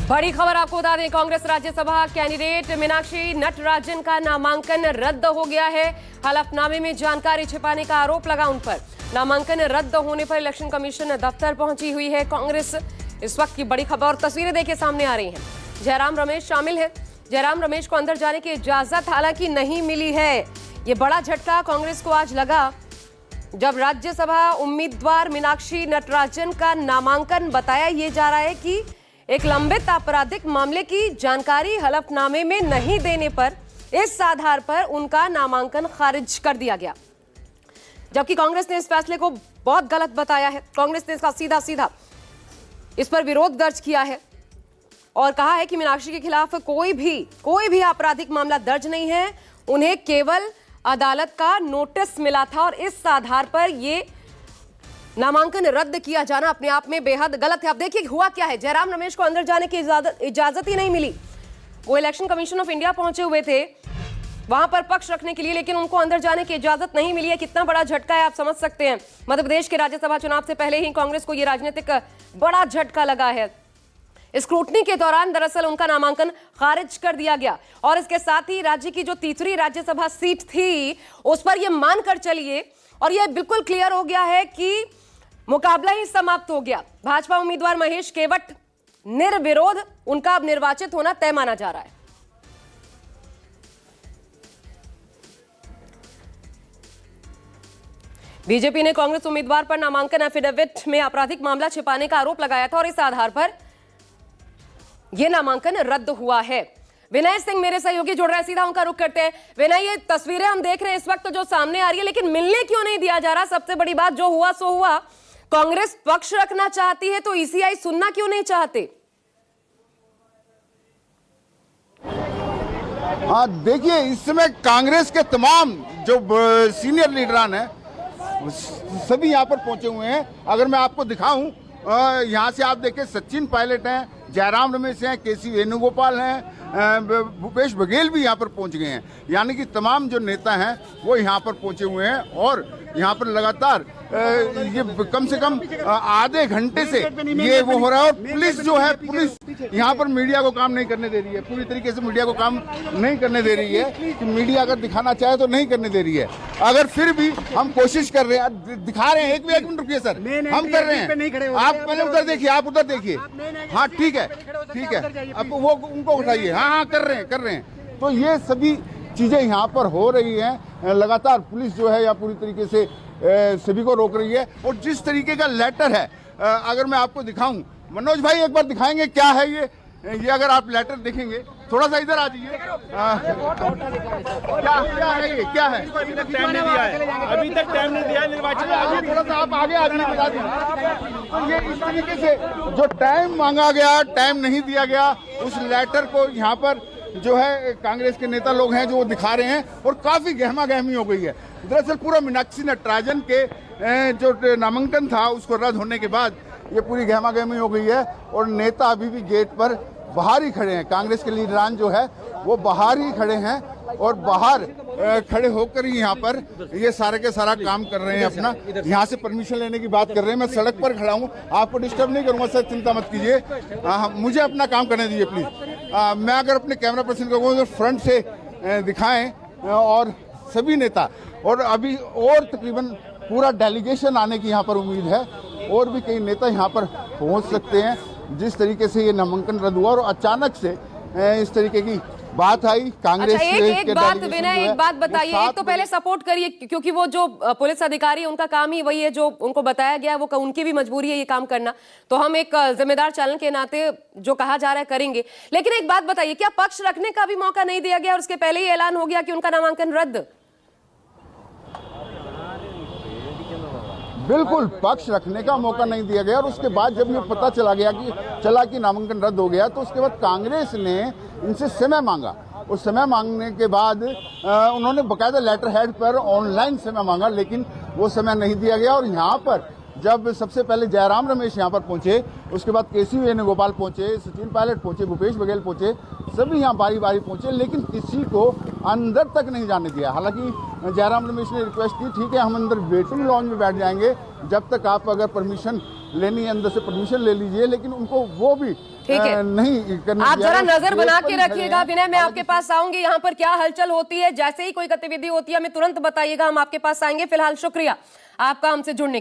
बड़ी खबर आपको बता दें, कांग्रेस राज्यसभा कैंडिडेट मीनाक्षी नटराजन का नामांकन रद्द हो गया है। हलफनामे में जानकारी छिपाने का आरोप लगा उन पर। नामांकन रद्द होने पर इलेक्शन कमीशन दफ्तर पहुंची हुई है कांग्रेस। इस वक्त की बड़ी खबर और तस्वीरें देखिए सामने आ रही हैं। जयराम रमेश शामिल है। जयराम रमेश को अंदर जाने की इजाजत हालांकि नहीं मिली है। ये बड़ा झटका कांग्रेस को आज लगा जब राज्यसभा उम्मीदवार मीनाक्षी नटराजन का नामांकन बताया ये जा रहा है कि एक लंबित आपराधिक मामले की जानकारी हलफनामे में नहीं देने पर इस आधार पर उनका नामांकन खारिज कर दिया गया। जबकि कांग्रेस ने इस फैसले को बहुत गलत बताया है। कांग्रेस ने इसका सीधा सीधा इस पर विरोध दर्ज किया है और कहा है कि मीनाक्षी के खिलाफ कोई भी आपराधिक मामला दर्ज नहीं है। उन्हें केवल अदालत का नोटिस मिला था और इस आधार पर ये नामांकन रद्द किया जाना अपने आप में बेहद गलत है। अब देखिए हुआ क्या है। जयराम रमेश को अंदर जाने की इजाजत ही नहीं मिली। वो इलेक्शन कमीशन ऑफ इंडिया पहुंचे हुए थे वहां पर पक्ष रखने के लिए, लेकिन उनको अंदर जाने की इजाजत नहीं मिली है। कितना बड़ा झटका है आप समझ सकते हैं। मध्य प्रदेश के राज्यसभा चुनाव से पहले ही कांग्रेस को यह राजनीतिक बड़ा झटका लगा है। स्क्रूटनी के दौरान दरअसल उनका नामांकन खारिज कर दिया गया और इसके साथ ही राज्य की जो तीसरी राज्यसभा सीट थी उस पर यह मानकर चलिए और यह बिल्कुल क्लियर हो गया है कि मुकाबला ही समाप्त हो गया। भाजपा उम्मीदवार महेश केवट निर्विरोध उनका अब निर्वाचित होना तय माना जा रहा है। बीजेपी ने कांग्रेस उम्मीदवार पर नामांकन एफिडेविट में आपराधिक मामला छिपाने का आरोप लगाया था और इस आधार पर यह नामांकन रद्द हुआ है। विनय सिंह मेरे सहयोगी जुड़ रहे हैं, सीधा उनका रुख करते हैं। विनय, ये तस्वीरें हम देख रहे हैं इस वक्त जो सामने आ रही है, लेकिन मिलने क्यों नहीं दिया जा रहा? सबसे बड़ी बात, जो हुआ सो हुआ। कांग्रेस पक्ष रखना चाहती है तो ईसीआई सुनना क्यों नहीं चाहते? हाँ देखिए, इस समय कांग्रेस के तमाम जो सीनियर लीडरान हैं सभी यहाँ पर पहुंचे हुए हैं। अगर मैं आपको दिखाऊं, यहाँ से आप देखें सचिन पायलट हैं, जयराम रमेश हैं, केसी वेणुगोपाल हैं, भूपेश बघेल भी यहाँ पर पहुँच गए हैं। यानी कि तमाम जो नेता हैं वो यहाँ पर पहुँचे हुए हैं और यहाँ पर लगातार ये कम से कम आधे घंटे से ये वो हो रहा है। और पुलिस जो है, पुलिस यहाँ पर मीडिया को काम नहीं करने दे रही है। पूरी तरीके से मीडिया को काम नहीं करने दे रही है कि मीडिया अगर दिखाना चाहे तो नहीं करने दे रही है। अगर फिर भी हम कोशिश कर रहे हैं, दिखा रहे हैं। एक मिनट रुकिए सर, हम कर रहे हैं। आप पहले उधर देखिए, आप उधर देखिए। हाँ ठीक है, ठीक है। अब वो उनको उठाइए। हाँ कर रहे हैं। तो ये सभी चीजें यहाँ पर हो रही हैं। लगातार पुलिस जो है या पूरी तरीके से सभी को रोक रही है। और जिस तरीके का लेटर है, अगर मैं आपको दिखाऊं, मनोज भाई एक बार दिखाएंगे क्या है ये अगर आप लेटर देखेंगे, थोड़ा सा इधर आ जाइए। क्या है ये, क्या है? अभी तक टाइम नहीं दिया निर्वाचन। थोड़ा सा आप आगे बता दीजिए। तो ये इस तरीके से जो टाइम मांगा गया, टाइम नहीं दिया गया, उस लेटर को यहाँ पर जो है कांग्रेस के नेता लोग हैं जो दिखा रहे हैं और काफी गहमा गहमी हो गई है। दरअसल पूरा मीनाक्षी नटराजन के जो नामांकन था उसको रद्द होने के बाद ये पूरी गहमा गहमी हो गई है और नेता अभी भी गेट पर बाहर ही खड़े हैं। कांग्रेस के लीडरान जो है वो बाहर ही खड़े हैं और बाहर खड़े होकर ही यहाँ पर ये सारे के सारा काम कर रहे हैं अपना। यहाँ से परमिशन लेने की बात कर रहे हैं। मैं सड़क पर खड़ा हूँ, आपको डिस्टर्ब नहीं करूँगा सर, चिंता मत कीजिए। मुझे अपना काम करने दीजिए प्लीज। मैं अगर अपने कैमरा पर्सन को कहूँ तो फ्रंट से दिखाएं और सभी नेता, और अभी और तकरीबन पूरा डेलीगेशन आने की यहाँ पर उम्मीद है और भी कई नेता यहाँ पर पहुँच सकते हैं। जिस तरीके से ये नामांकन रद्द हुआ और अचानक से इस तरीके की बात आई कांग्रेस। अच्छा, एक बात विनय, एक बात बताइए। एक तो पहले सपोर्ट करिए क्योंकि वो जो पुलिस अधिकारी है उनका काम ही वही है, जो उनको बताया गया है वो उनकी भी मजबूरी है ये काम करना। तो हम एक जिम्मेदार चैनल के नाते जो कहा जा रहा है करेंगे। लेकिन एक बात बताइए, क्या पक्ष रखने का भी मौका नहीं दिया गया और उसके पहले ही ऐलान हो गया कि उनका नामांकन रद्द? बिल्कुल पक्ष रखने का मौका नहीं दिया गया। और उसके बाद जब ये पता चला कि नामांकन रद्द हो गया तो उसके बाद कांग्रेस ने इनसे समय मांगा। उस समय मांगने के बाद उन्होंने बकायदा लेटर हेड पर ऑनलाइन समय मांगा, लेकिन वो समय नहीं दिया गया। और यहाँ पर जब सबसे पहले जयराम रमेश यहाँ पर पहुंचे, उसके बाद केसी वेणुगोपाल पहुंचे, सचिन पायलट पहुंचे, भूपेश बघेल पहुंचे, सभी यहाँ बारी बारी पहुंचे, लेकिन किसी को अंदर तक नहीं जाने दिया। हालांकि जयराम रमेश ने रिक्वेस्ट की, ठीक है हम अंदर वेटिंग लॉन्ज में बैठ जाएंगे जब तक आप अगर परमिशन लेनी है अंदर से परमिशन ले लीजिए, लेकिन उनको वो भी ठीक है। नहीं करने आप दिया जरा गया। नजर गेट बना पर के ही खड़े रखिएगा। हैं। विनय, मैं आपके पास आऊंगी, यहाँ पर क्या हलचल होती है, जैसे ही कोई गतिविधि होती है हमें तुरंत बताइएगा, हम आपके पास आएंगे। फिलहाल शुक्रिया आपका हमसे जुड़ने